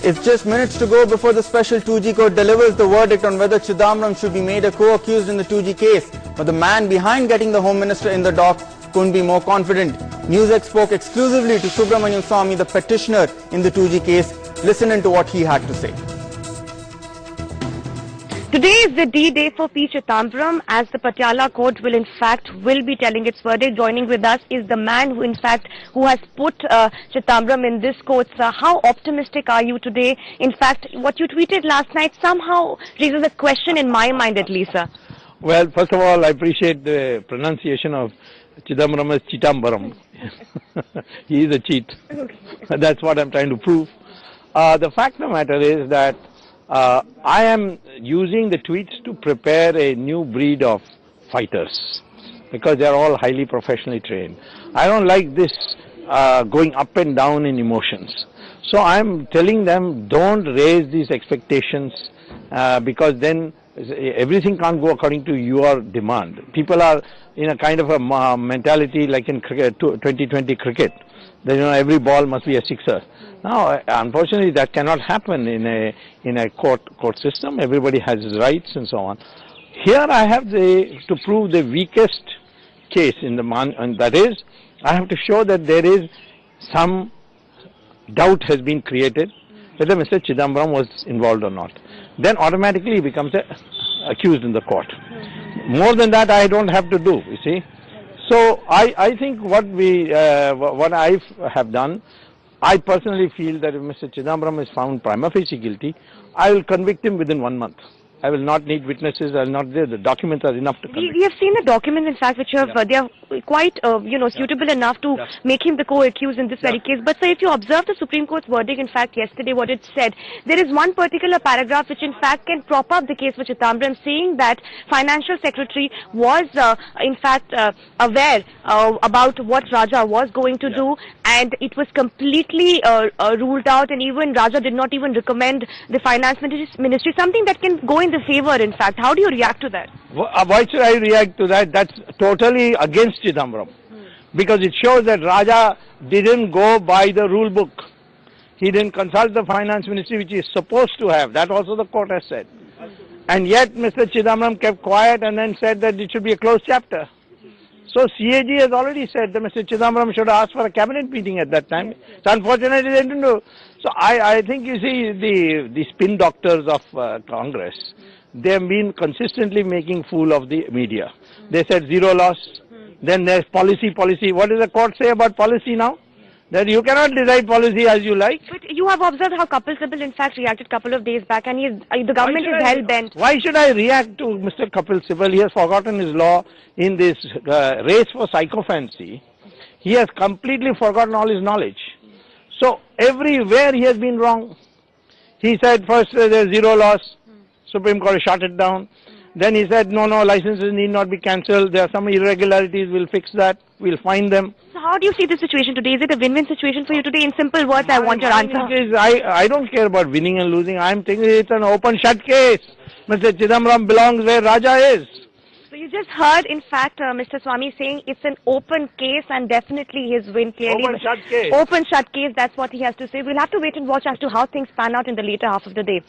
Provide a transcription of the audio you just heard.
It's just minutes to go before the special 2G court delivers the verdict on whether Chidambaram should be made a co-accused in the 2G case. But the man behind getting the Home Minister in the dock couldn't be more confident. Newsek spoke exclusively to Subramanian Swamy, the petitioner in the 2G case. Listen in to what he had to say. Today is the D-Day for P. Chidambaram, as the Patiala court will be telling its verdict. Joining with us is the man who has put Chidambaram in this court. How optimistic are you today? In fact, what you tweeted last night somehow raises a question in my mind, at least, sir. Well, first of all, I appreciate the pronunciation of Chidambaram as Chidambaram. He is a cheat. Okay. That's what I'm trying to prove. The fact of the matter is that I am using the tweets to prepare a new breed of fighters because they are all highly professionally trained. I don't like this going up and down in emotions. So I am telling them, don't raise these expectations because then everything can't go according to your demand. People are in a kind of a mentality like in cricket, 2020 cricket. That, every ball must be a sixer. Now, unfortunately, that cannot happen in a court system. Everybody has his rights and so on. Here, I have to prove the weakest case in the and that is, I have to show that there is some doubt has been created whether Mr. Chidambaram was involved or not. Then automatically he becomes accused in the court. More than that, I don't have to do. You see. So I think what I have done, I personally feel that if Mr. Chidambaram is found prima facie guilty, I will convict him within 1 month. I will not need witnesses. I will not. The documents are enough to convict. We have seen the documents, in fact, which have they are quite suitable enough to make him the co-accused in this very case. But sir, if you observe the Supreme Court's verdict, in fact, yesterday, what it said, there is one particular paragraph which, in fact, can prop up the case for Chidambaram, saying that Financial Secretary was, in fact, aware about what Raja was going to do, and it was completely ruled out, and even Raja did not even recommend the Finance Ministry, something that can go in the favor, in fact. How do you react to that? Why should I react to that? That's totally against Chidambaram. Because it shows that Raja didn't go by the rule book. He didn't consult the Finance Ministry, which he is supposed to have. That also the court has said. And yet Mr. Chidambaram kept quiet and then said that it should be a closed chapter. So CAG has already said that Mr. Chidambaram should have asked for a cabinet meeting at that time. So unfortunately they didn't do. So I think, you see, the spin doctors of Congress, they have been consistently making fool of the media. They said zero loss, then there's policy. What does the court say about policy now? That you cannot decide policy as you like. But you have observed how Kapil Sibal, in fact, reacted a couple of days back, and the government is hell-bent. Why should I react to Mr. Kapil Sibal? He has forgotten his law in this race for psychophancy. He has completely forgotten all his knowledge. So everywhere he has been wrong. He said first there's zero loss. Supreme Court shut it down. Then he said no, licenses need not be cancelled. There are some irregularities. We'll fix that. We'll find them. So how do you see the situation today? Is it a win-win situation for you today? In simple words, I want your answer. I don't care about winning and losing. I'm thinking it's an open-shut case. Mr. Chidambaram belongs where Raja is. So you just heard, in fact, Mr. Swamy saying it's an open case and definitely his win clearly. Open-shut case. Open-shut case, that's what he has to say. We'll have to wait and watch as to how things pan out in the later half of the day.